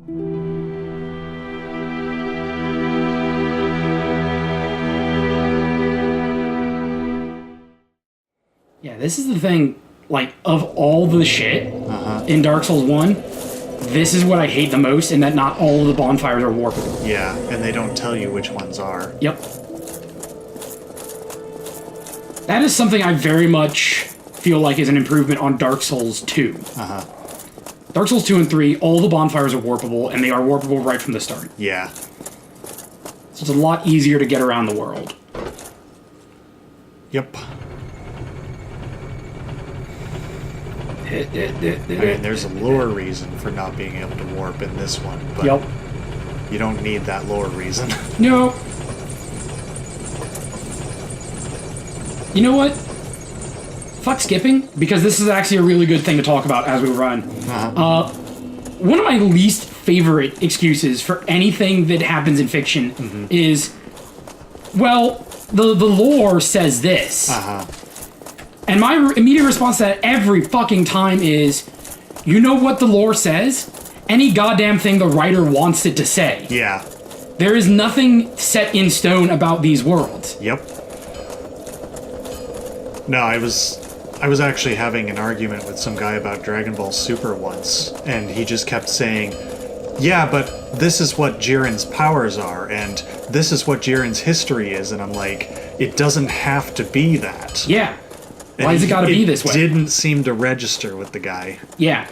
Yeah, this is the thing, like, of all the shit in Dark Souls 1, this is what I hate the most, in that not all of the bonfires are warpable. Yeah, and they don't tell you which ones are. Yep. That is something I very much feel like is an improvement on Dark Souls 2. Dark Souls 2 and 3, all the bonfires are warpable, and they are warpable right from the start. Yeah. So it's a lot easier to get around the world. Yep. I mean, there's a lore reason for not being able to warp in this one, but Yep. you don't need that lore reason. No. You know what? Fuck skipping, because this is actually a really good thing to talk about as we run. One of my least favorite excuses for anything that happens in fiction is, well, the lore says this. And my immediate response to that every fucking time is, you know what the lore says? Any goddamn thing the writer wants it to say. Yeah. There is nothing set in stone about these worlds. Yep. No, I was actually having an argument with some guy about Dragon Ball Super once, and he just kept saying, yeah, but this is what Jiren's powers are, and this is what Jiren's history is, and I'm like, it doesn't have to be that. Yeah. Why has it gotta be this way? It didn't seem to register with the guy. Yeah.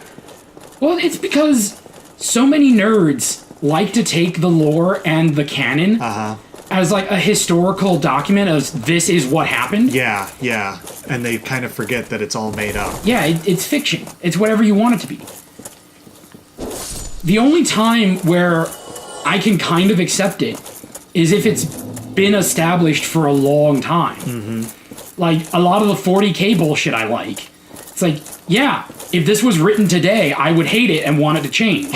Well, it's because so many nerds like to take the lore and the canon as like a historical document of this is what happened. Yeah, yeah. And they kind of forget that it's all made up. Yeah, it's fiction. It's whatever you want it to be. The only time where I can kind of accept it is if it's been established for a long time. Like, a lot of the 40K bullshit I like. It's like, yeah, if this was written today, I would hate it and want it to change.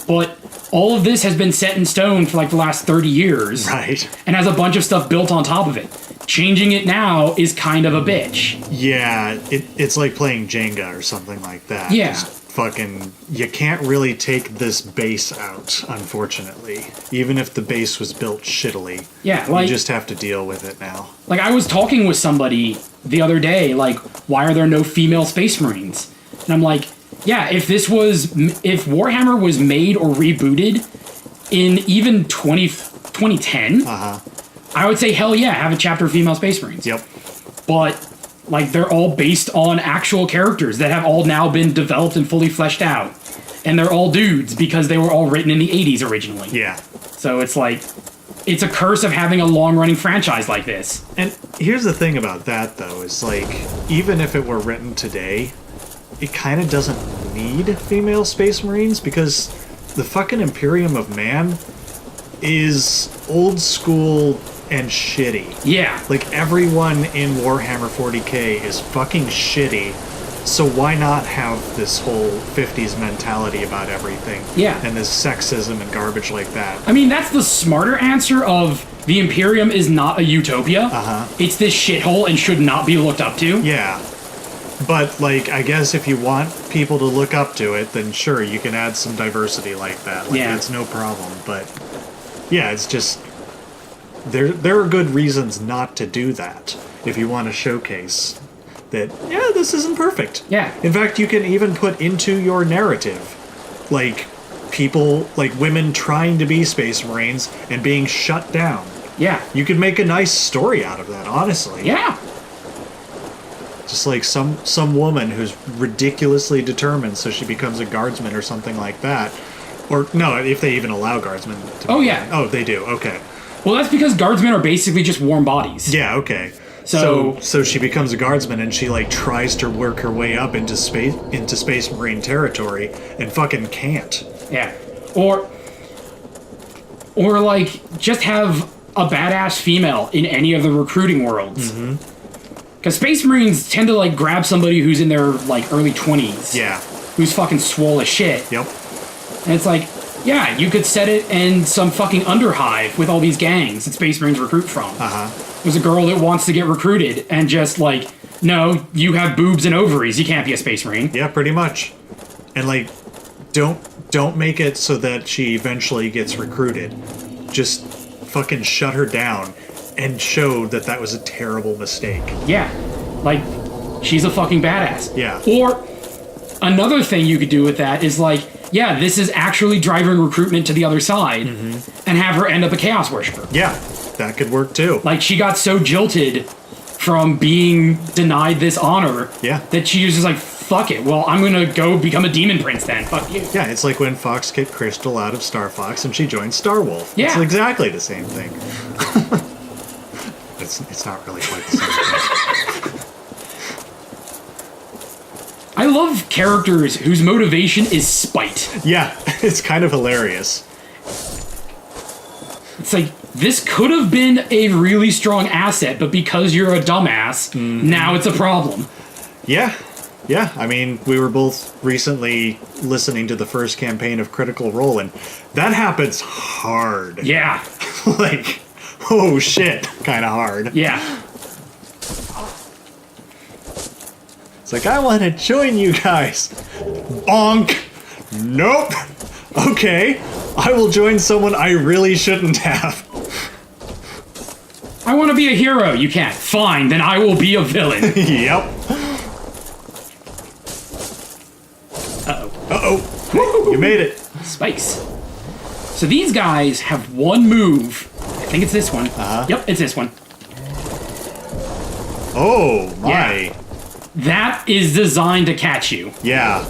But all of this has been set in stone for like the last 30 years. Right. And has a bunch of stuff built on top of it. Changing it now is kind of a bitch. Yeah, it's like playing Jenga or something like that. Yeah. Just fucking, you can't really take this base out, unfortunately. Even if the base was built shittily. Yeah, like, you just have to deal with it now. Like, I was talking with somebody the other day, like, why are there no female Space Marines? And I'm like, yeah, if Warhammer was made or rebooted in even 2010, I would say, hell yeah, have a chapter of female Space Marines. Yep. But, like, they're all based on actual characters that have all now been developed and fully fleshed out. And they're all dudes because they were all written in the 80s originally. Yeah. So it's like, it's a curse of having a long-running franchise like this. And here's the thing about that, though, is like, even if it were written today, it kind of doesn't need female Space Marines because the fucking Imperium of Man is old school and shitty. Yeah. Like, everyone in Warhammer 40k is fucking shitty, so why not have this whole 50s mentality about everything? Yeah. And this sexism and garbage like that. I mean, that's the smarter answer of the Imperium is not a utopia. It's this shithole and should not be looked up to. Yeah. But, like, I guess if you want people to look up to it, then sure, you can add some diversity like that. Like, yeah. That's no problem. But, yeah, it's just... There are good reasons not to do that if you want to showcase that, yeah, this isn't perfect. Yeah. In fact, you can even put into your narrative, like, people, like women trying to be Space Marines and being shut down. Yeah. You could make a nice story out of that, honestly. Yeah. Just like some woman who's ridiculously determined so she becomes a guardsman or something like that. Or, no, if they even allow guardsmen to be. Oh, yeah. Oh, they do, okay. Well, that's because guardsmen are basically just warm bodies. Yeah, okay. So she becomes a guardsman and she like tries to work her way up into Space Marine territory and fucking can't. Yeah. Or like just have a badass female in any of the recruiting worlds. Because Space Marines tend to like grab somebody who's in their like early 20s. Yeah. Who's fucking swole as shit. Yep. And it's like, yeah, you could set it in some fucking underhive with all these gangs that Space Marines recruit from. There's a girl that wants to get recruited and just like, no, you have boobs and ovaries. You can't be a Space Marine. Yeah, pretty much. And like, don't Don't make it so that she eventually gets recruited. Just fucking shut her down and show that that was a terrible mistake. Yeah. Like, she's a fucking badass. Yeah. Or another thing you could do with that is like, yeah, this is actually driving recruitment to the other side and have her end up a Chaos Worshiper. Yeah, that could work too. Like, she got so jilted from being denied this honor that she was just like, fuck it. Well, I'm going to go become a demon prince then. Fuck you. Yeah, it's like when Fox kicked Crystal out of Star Fox and she joined Star Wolf. Yeah. It's exactly the same thing. It's not really quite the same thing. I love characters whose motivation is spite. Yeah, it's kind of hilarious. It's like, this could have been a really strong asset, but because you're a dumbass, now it's a problem. Yeah. Yeah, I mean, we were both recently listening to the first campaign of Critical Role, and that happens hard. Yeah. Like, oh shit, kind of hard. Yeah. It's like, I want to join you guys. Bonk. Nope. Okay, I will join someone I really shouldn't have. I want to be a hero. You can't. Fine, then I will be a villain. Yep. Uh-oh. Uh-oh. You made it. Spikes. So these guys have one move. I think it's this one. Yep, it's this one. Oh, my. Yeah. That is designed to catch you. Yeah.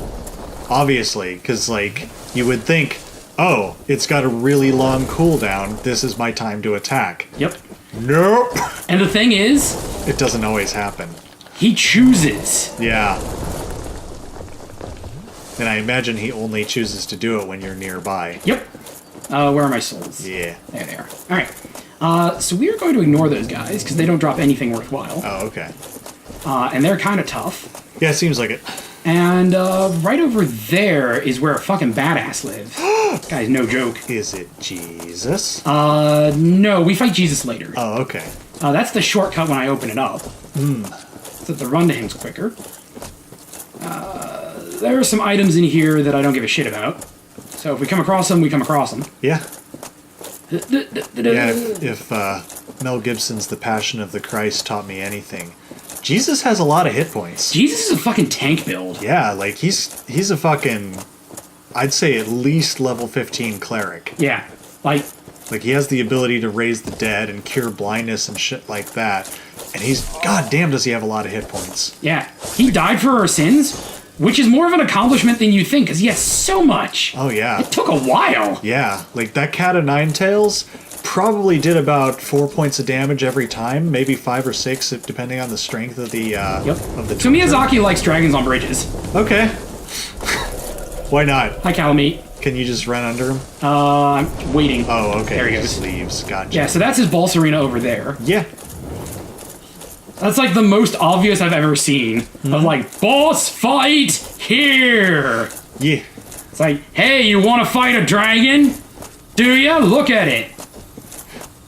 Obviously, because, like, you would think, oh, it's got a really long cooldown. This is my time to attack. Yep. Nope. And the thing is, it doesn't always happen. He chooses. Yeah. And I imagine he only chooses to do it when you're nearby. Yep. Where are my souls? Yeah. There they are. All right. So we are going to ignore those guys because they don't drop anything worthwhile. Oh, okay. And they're kind of tough. Yeah, it seems like it. And right over there is where a fucking badass lives. Guy's no joke. Is it Jesus? No, we fight Jesus later. Oh, okay. That's the shortcut when I open it up. So the run to him's quicker. There are some items in here that I don't give a shit about. So if we come across them, we come across them. Yeah. Yeah, if Mel Gibson's The Passion of the Christ taught me anything, Jesus has a lot of hit points. Jesus is a fucking tank build. Yeah, like he's a fucking, I'd say at least level 15 cleric. Yeah, like he has the ability to raise the dead and cure blindness and shit like that. And he's, goddamn, does he have a lot of hit points. Yeah. He died for our sins, which is more of an accomplishment than you think, because he has so much. Oh, yeah. It took a while. Yeah, like that cat of nine tails probably did about 4 points of damage every time, maybe 5 or 6, depending on the strength of the of the. So Miyazaki likes dragons on bridges. Okay. Why not? Hi, Calamite. Can you just run under him? I'm waiting. Oh, okay. There he just goes. Leaves. Gotcha. Yeah, so that's his boss arena over there. Yeah. That's like the most obvious I've ever seen. Of like, boss fight here. Yeah. It's like, hey, you want to fight a dragon? Do ya? Look at it.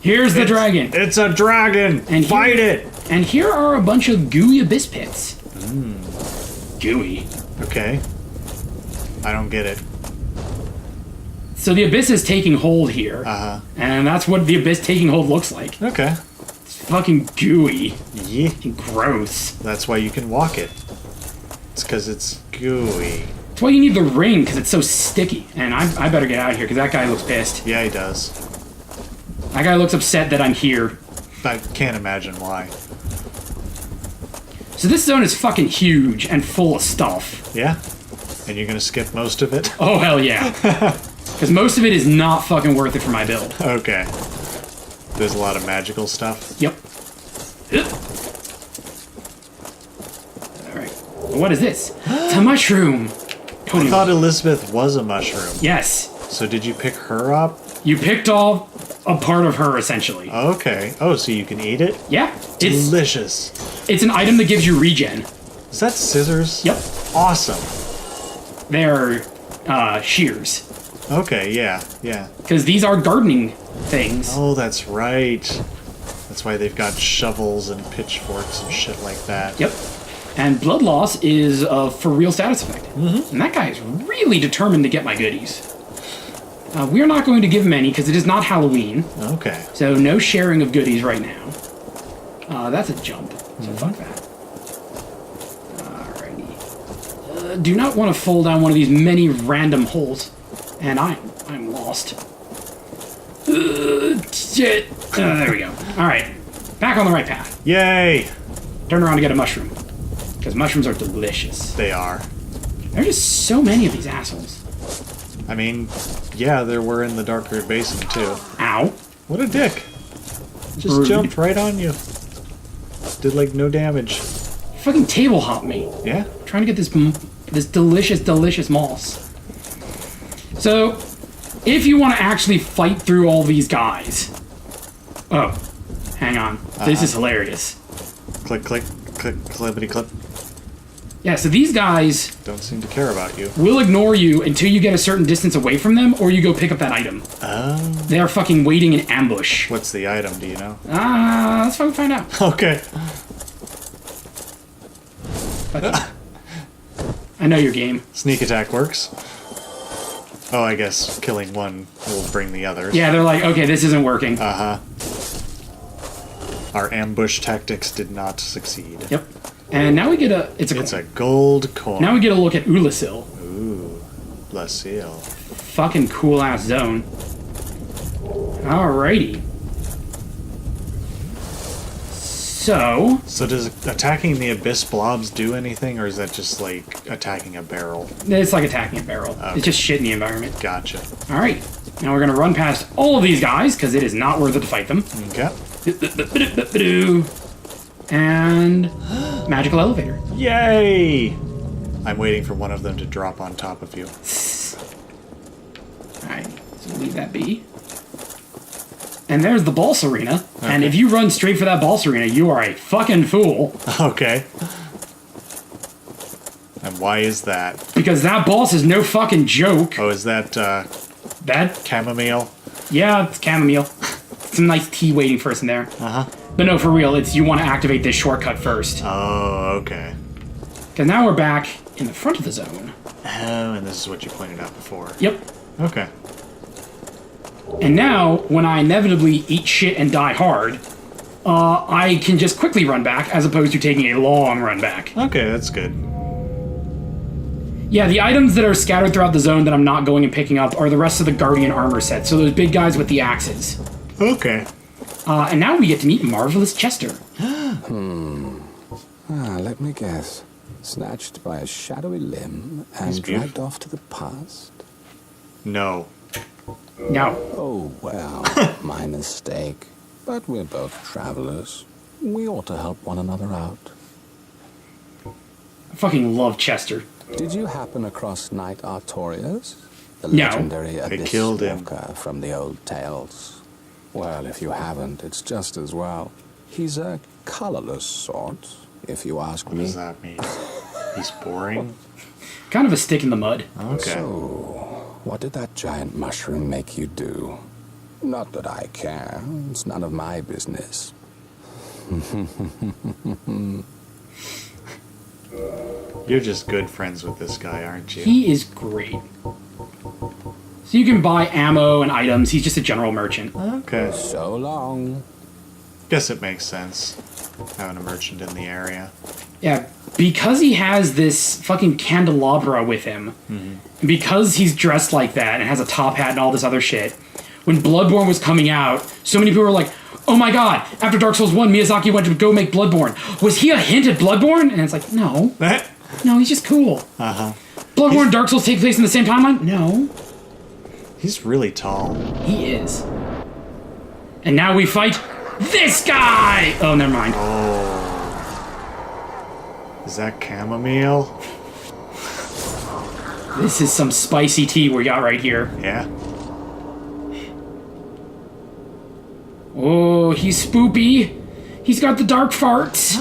Here's the dragon. It's a dragon. And fight it. And here are a bunch of gooey abyss pits. Gooey. Okay. I don't get it. So the abyss is taking hold here. And that's what the abyss taking hold looks like. Okay. It's fucking gooey. Yeah. And gross. That's why you can walk it. It's because it's gooey. That's why you need the ring, because it's so sticky. And I better get out of here, because that guy looks pissed. Yeah, he does. That guy looks upset that I'm here. I can't imagine why. So this zone is fucking huge and full of stuff. Yeah? And you're gonna skip most of it? Oh, hell yeah. Because most of it is not fucking worth it for my build. Okay. There's a lot of magical stuff? Yep. Alright. What is this? It's a mushroom. I thought Elizabeth was a mushroom. Yes. So did you pick her up? You picked off a part of her, essentially. Okay. Oh, so you can eat it? Yeah. Delicious. It's an item that gives you regen. Is that scissors? Yep. Awesome. They're shears. Okay, yeah, yeah. Because these are gardening things. Oh, that's right. That's why they've got shovels and pitchforks and shit like that. Yep. And blood loss is a for real status effect. And that guy is really determined to get my goodies. We are not going to give him any because it is not Halloween. Okay. So no sharing of goodies right now. That's a jump. So fuck that. Alrighty. Do not want to fall down one of these many random holes. And I'm lost. Shit. There we go. Alright. Back on the right path. Yay! Turn around to get a mushroom. Because mushrooms are delicious. They are. There are just so many of these assholes. I mean, yeah, there were in the Darker Basin, too. Ow. What a dick. Just Rude. jumped right on you. Did, like, no damage. Fucking table hop me. Yeah? Trying to get this delicious moss. So, if you want to actually fight through all these guys... Oh, hang on. This is hilarious. Click, click, click, clippity clip. Yeah, so these guys Don't seem to care about you. will ignore you until you get a certain distance away from them, or you go pick up that item. Oh. They are fucking waiting in ambush. What's the item, do you know? Let's fucking find out. Okay. I know your game. Sneak attack works. Oh, I guess killing one will bring the others. Yeah, they're like, okay, this isn't working. Uh-huh. Our ambush tactics did not succeed. Yep. And now we get a... It's a gold coin. Now we get a look at Ulasil. Ooh. Lucille. Fucking cool-ass zone. Alrighty. So... So does attacking the abyss blobs do anything, or is that just like attacking a barrel? It's like attacking a barrel. Okay. It's just shit in the environment. Gotcha. Alright. Now we're gonna run past all of these guys, because it is not worth it to fight them. Okay. And... magical elevator. Yay! I'm waiting for one of them to drop on top of you. Alright, so leave that be. And there's the boss arena. Okay. And if you run straight for that boss arena, you are a fucking fool. Okay. And why is that? Because that boss is no fucking joke. Oh, is that, That? chamomile? Yeah, it's chamomile. Some nice tea waiting for us in there. Uh-huh. But no, for real, it's you want to activate this shortcut first. Oh, okay. Because now we're back in the front of the zone. Oh, and this is what you pointed out before. Yep. Okay. And now, when I inevitably eat shit and die hard, I can just quickly run back as opposed to taking a long run back. Okay, that's good. Yeah, the items that are scattered throughout the zone that I'm not going and picking up are the rest of the Guardian armor set. So those big guys with the axes. Okay. And now we get to meet Marvelous Chester. Let me guess. Snatched by a shadowy limb and dragged off to the past? No. No. Oh, well, my mistake. But we're both travelers. We ought to help one another out. I fucking love Chester. Did you happen across Knight Artorious? The No. legendary abyss killed him. walker from the old tales. Well, if you haven't, it's just as well. He's a colorless sort, if you ask What me. does that mean? He's boring? Kind of a stick in the mud. Okay. So, what did that giant mushroom make you do? Not that I care. It's none of my business. You're just good friends with this guy, aren't you? He is great. So you can buy ammo and items. He's just a general merchant. Okay. So long. Guess it makes sense. Having a merchant in the area. Yeah, because he has this fucking candelabra with him, and because he's dressed like that and has a top hat and all this other shit, when Bloodborne was coming out, so many people were like, oh my god, after Dark Souls 1, Miyazaki went to go make Bloodborne. Was he a hint at Bloodborne? And it's like, no. No, he's just cool. Uh-huh. Bloodborne and Dark Souls take place in the same timeline? No. He's really tall. He is. And now we fight this guy! Oh, never mind. Oh. Is that chamomile? This is some spicy tea we got right here. Yeah. Oh, he's spoopy. He's got the dark farts.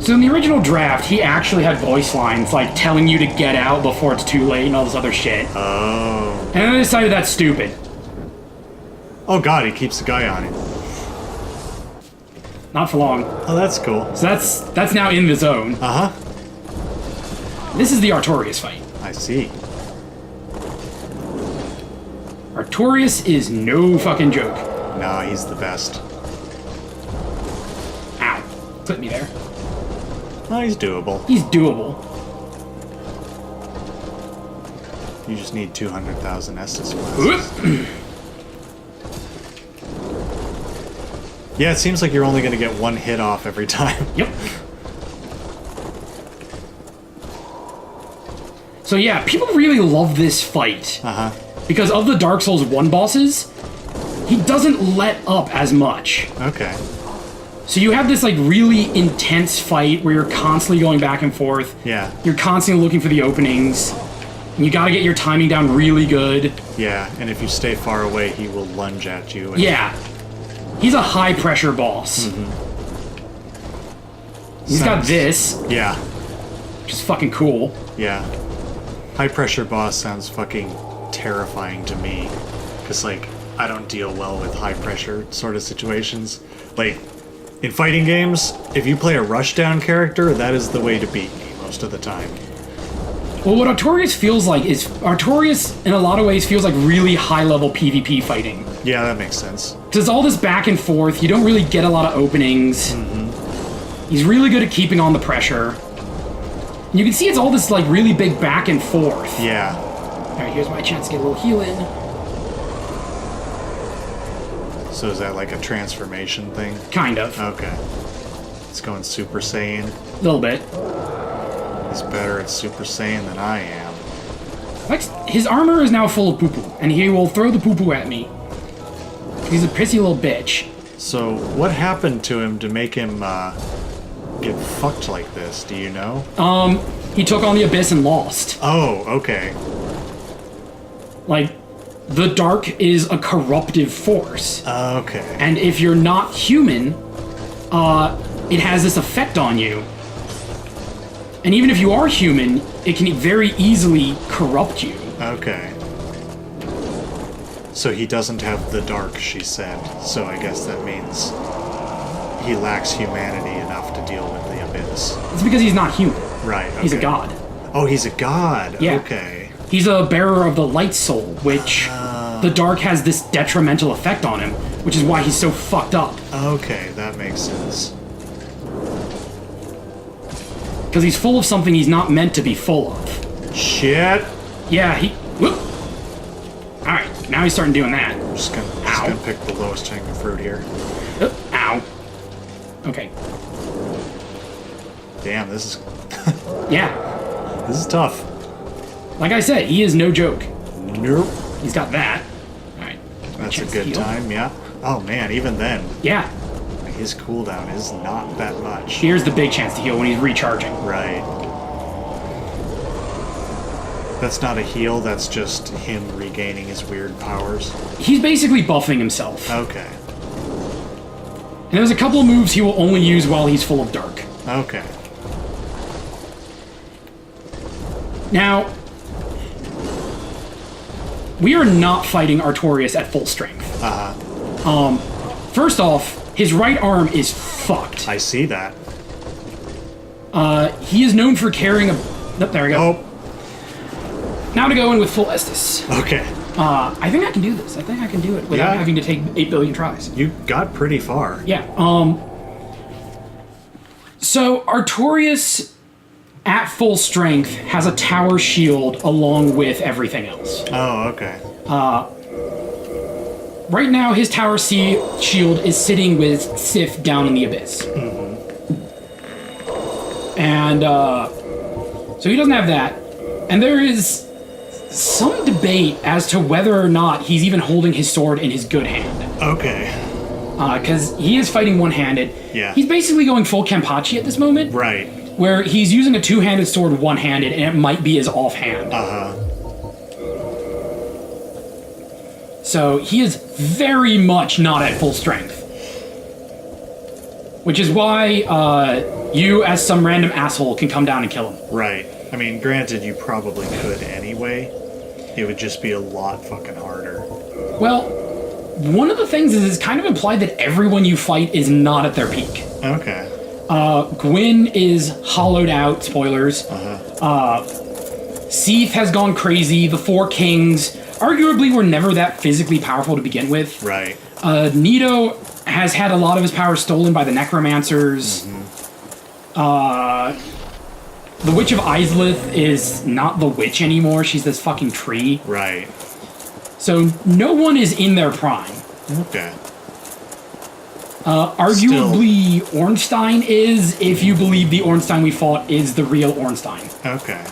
So in the original draft, he actually had voice lines, like telling you to get out before it's too late and all this other shit. Oh. And I decided that's stupid. Oh god, he keeps the guy on him. Not for long. Oh, that's cool. So that's now in the zone. Uh-huh. This is the Artorious fight. I see. Artorious is no fucking joke. No, he's the best. Ow. Clip me there. Oh, he's doable. He's doable. You just need 200,000 Estus Whoop. flasks. Yeah, it seems like you're only going to get one hit off every time. Yep. So yeah, people really love this fight. Uh-huh. Because of the Dark Souls 1 bosses, he doesn't let up as much. Okay. So you have this like really intense fight where you're constantly going back and forth. Yeah. You're constantly looking for the openings. And you gotta get your timing down really good. Yeah, and if you stay far away, he will lunge at you. And Yeah. He's a high pressure boss. Mm-hmm. He's got this, Yeah, which is fucking cool. yeah. High pressure boss sounds fucking terrifying to me. Because, like, I don't deal well with high pressure sort of situations. Like, in fighting games, if you play a rushdown character, that is the way to beat me most of the time. Well, what Artorious feels like is Artorious, in a lot of ways, feels like really high-level PvP fighting. Yeah, that makes sense. Because all this back and forth, you don't really get a lot of openings. Mm-hmm. He's really good at keeping on the pressure. And you can see it's all this, like, really big back and forth. Yeah. Alright, here's my chance to get a little heal in. So is that like a transformation thing? Kind of. Okay. It's going Super Saiyan. A little bit. He's better at Super Saiyan than I am. Like, his armor is now full of poo-poo, and he will throw the poo-poo at me. He's a pissy little bitch. So, what happened to him to make him, get fucked like this? Do you know? He took on the Abyss and lost. Oh, okay. Like, the Dark is a corruptive force. Okay. And if you're not human, it has this effect on you. And even if you are human, it can very easily corrupt you. Okay. So he doesn't have the dark, she said. So I guess that means he lacks humanity enough to deal with the Abyss. It's because he's not human. Right, okay. He's a god. Oh, he's a god. Yeah. Okay. He's a bearer of the light soul, which the Dark has this detrimental effect on him, which is why he's so fucked up. Okay, that makes sense. Because he's full of something he's not meant to be full of. Shit. Yeah, he... Whoop! Alright, now he's starting doing that. I'm just gonna pick the lowest hanging fruit here. Ow. Okay. Damn, this is Yeah. this is tough. Like I said, he is no joke. Nope. He's got that. Alright. That's a good time, yeah. Oh man, even then, Yeah. his cooldown is not that much. Here's the big chance to heal when he's recharging. Right. That's not a heal, that's just him regaining his weird powers. He's basically buffing himself. Okay. And there's a couple of moves he will only use while he's full of dark. Okay. Now, we are not fighting Artorious at full strength. First off, his right arm is fucked. I see that. He is known for carrying a... Oh, there we go. Oh, Now to go in with full Estus. okay. I think I can do this. I think I can do it without Yeah. having to take 8 billion tries. You got pretty far. Yeah, so Artorious at full strength has a tower shield along with everything else. Oh, okay. Right now, his tower shield is sitting with Sif down in the Abyss. And, so he doesn't have that. And there is some debate as to whether or not he's even holding his sword in his good hand. Okay. Because he is fighting one-handed. Yeah. He's basically going full Kenpachi at this moment. Right. Where he's using a two-handed sword one-handed, and it might be his offhand. So he is very much not at full strength. Which is why you, as some random asshole, can come down and kill him. Right. I mean, granted, you probably could anyway. It would just be a lot fucking harder. Well, one of the things is it's kind of implied that everyone you fight is not at their peak. Okay. Gwyn is hollowed out, spoilers. Seath has gone crazy. The Four Kings arguably were never that physically powerful to begin with. Right. Nito has had a lot of his power stolen by the Necromancers. The Witch of Islith is not the witch anymore. She's this fucking tree. Right. So no one is in their prime. Okay. Arguably, Ornstein is, if you believe the Ornstein we fought is the real Ornstein. Okay.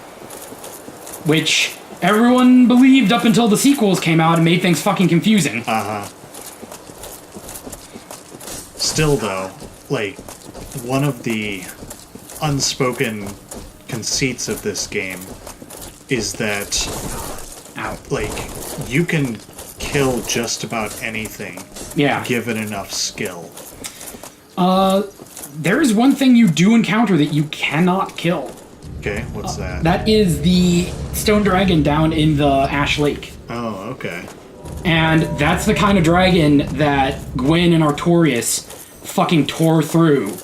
Which everyone believed up until the sequels came out and made things fucking confusing. Still, though, like, one of the unspoken conceits of this game is that, like, you can kill just about anything. Yeah. Given enough skill. There is one thing you do encounter that you cannot kill. Okay, what's that? That is the stone dragon down in the Ash Lake. Oh, okay. And that's the kind of dragon that Gwyn and Artorious fucking tore through.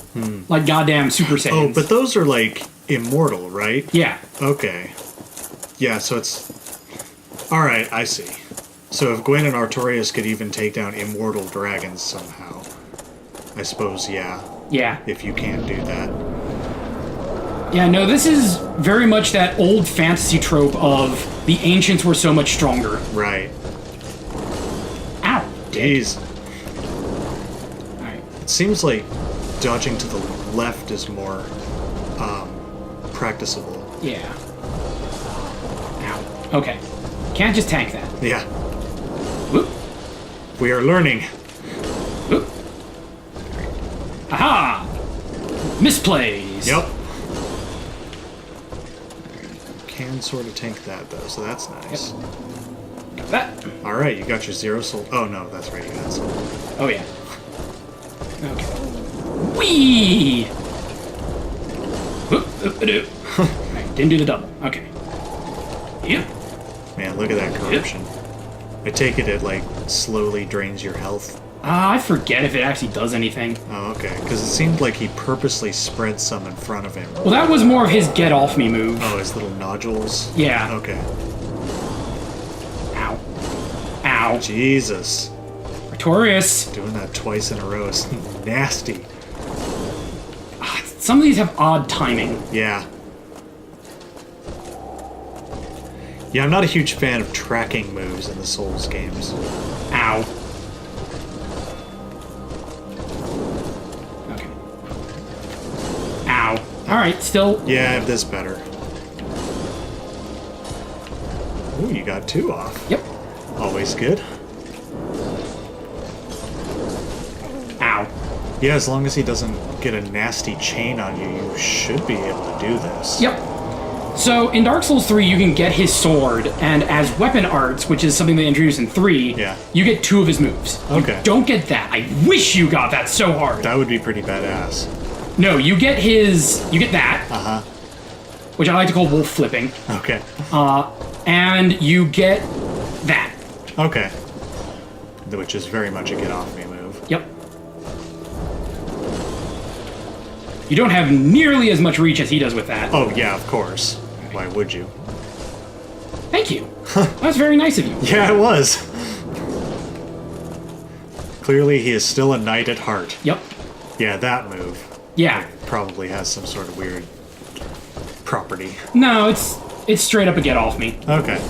Like goddamn Super Saiyans. Oh, but those are, like, immortal, right? Yeah. Okay. Yeah, so it's... Alright, I see. So if Gwyn and Artorious could even take down immortal dragons somehow, I suppose, yeah. Yeah. If you can't do that. Yeah, no, this is very much that old fantasy trope of the ancients were so much stronger. Right. Ow. Jeez. Alright. It seems like dodging to the left is more, practicable. Yeah. Ow. Okay. Can't just tank that. Yeah. Whoop. We are learning. Whoop. Aha! Misplays. Yep. Can sort of tank that, though, so that's nice. Yep. Got that. Alright, you got your zero soul. Oh, no, that's right, you got soul. Oh, yeah. Okay. Whee! Whoop, whoop, whoop. Right, didn't do the double. Okay. Yep. Man, look at that corruption. I take it like slowly drains your health. I forget if it actually does anything. Oh, okay. Because it seemed like he purposely spread some in front of him. Well, that was more of his get off me move. Oh, his little nodules? Yeah. Okay. Ow. Ow. Jesus. Artorious. Doing that twice in a row is nasty. Some of these have odd timing. Yeah. Yeah, I'm not a huge fan of tracking moves in the Souls games. Ow. Okay. Ow. Alright, still. Yeah, I have this better. Ooh, you got two off. Yep. Always good. Ow. Yeah, as long as he doesn't get a nasty chain on you, you should be able to do this. Yep. So, in Dark Souls 3, you can get his sword, and as weapon arts, which is something they introduced in 3, yeah, you get 2 of his moves. Okay. You don't get that. I wish you got that so hard. That would be pretty badass. No, you get his... You get that. Uh-huh. Which I like to call wolf flipping. Okay. And you get that. Okay. Which is very much a get-off-me move. Yep. You don't have nearly as much reach as he does with that. Oh, yeah, of course. Why would you? Thank you. That's very nice of you. Yeah, it was. Clearly, he is still a knight at heart. Yep. Yeah, that move. Yeah. Probably has some sort of weird property. No, it's straight up a get off me. Okay.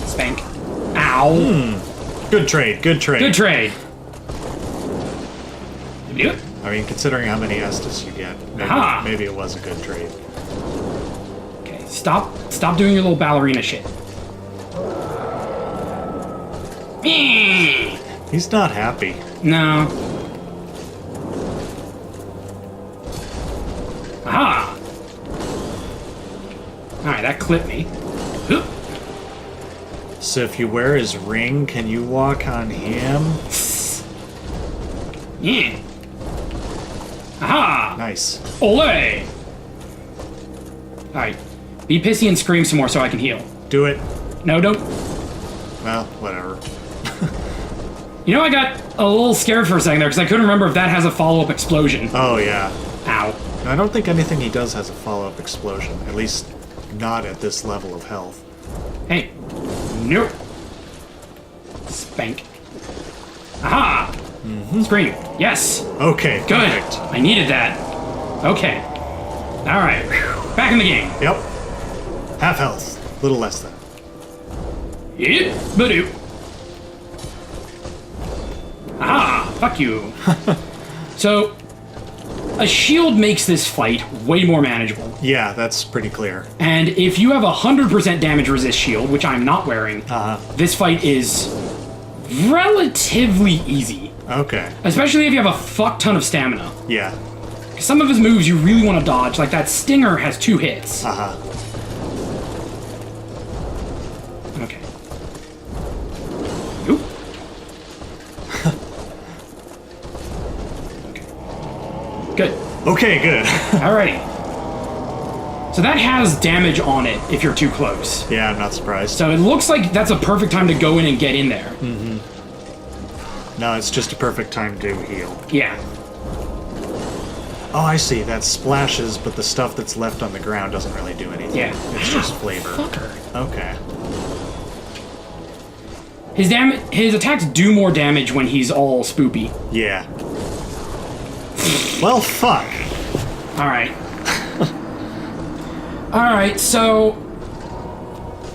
Spank. Ow. Good trade, good trade. Good trade. Did you do it? I mean, considering how many Estus you get, maybe it was a good trade. Okay, stop doing your little ballerina shit. He's not happy. No. Aha! Alright, that clipped me. Oop. So if you wear his ring, can you walk on him? Yeah. Aha! Nice. Olay! Alright. Be pissy and scream some more so I can heal. Do it. No, don't. Well, whatever. You know, I got a little scared for a second there because I couldn't remember if that has a follow-up explosion. Oh, yeah. Ow. I don't think anything he does has a follow-up explosion. At least, not at this level of health. Hey. Nope. Spank. Aha! Scream. Yes. Okay, Good. perfect. I needed that. Okay. Alright. Back in the game. Yep. Half health. Little less than. Yep. Badoo. Aha! Fuck you. So, a shield makes this fight way more manageable. Yeah, that's pretty clear. And if you have a 100% damage resist shield, which I'm not wearing, this fight is relatively easy. Okay. Especially if you have a fuck ton of stamina. Yeah. Some of his moves you really want to dodge, like that stinger has 2 hits. Uh-huh. Okay. Oop. Okay. Good. Okay, good. Alrighty. So that has damage on it if you're too close. Yeah, I'm not surprised. So it looks like that's a perfect time to go in and get in there. No, it's just a perfect time to heal. Yeah. Oh, I see. That splashes, but the stuff that's left on the ground doesn't really do anything. Yeah. It's just flavor. Fucker. Okay. His attacks do more damage when he's all spoopy. Yeah. Well, fuck. Alright. Alright, so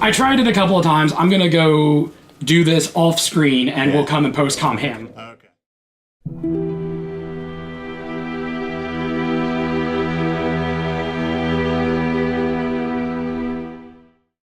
I tried it a couple of times. I'm gonna go do this off screen and we'll come and post-com him. Okay.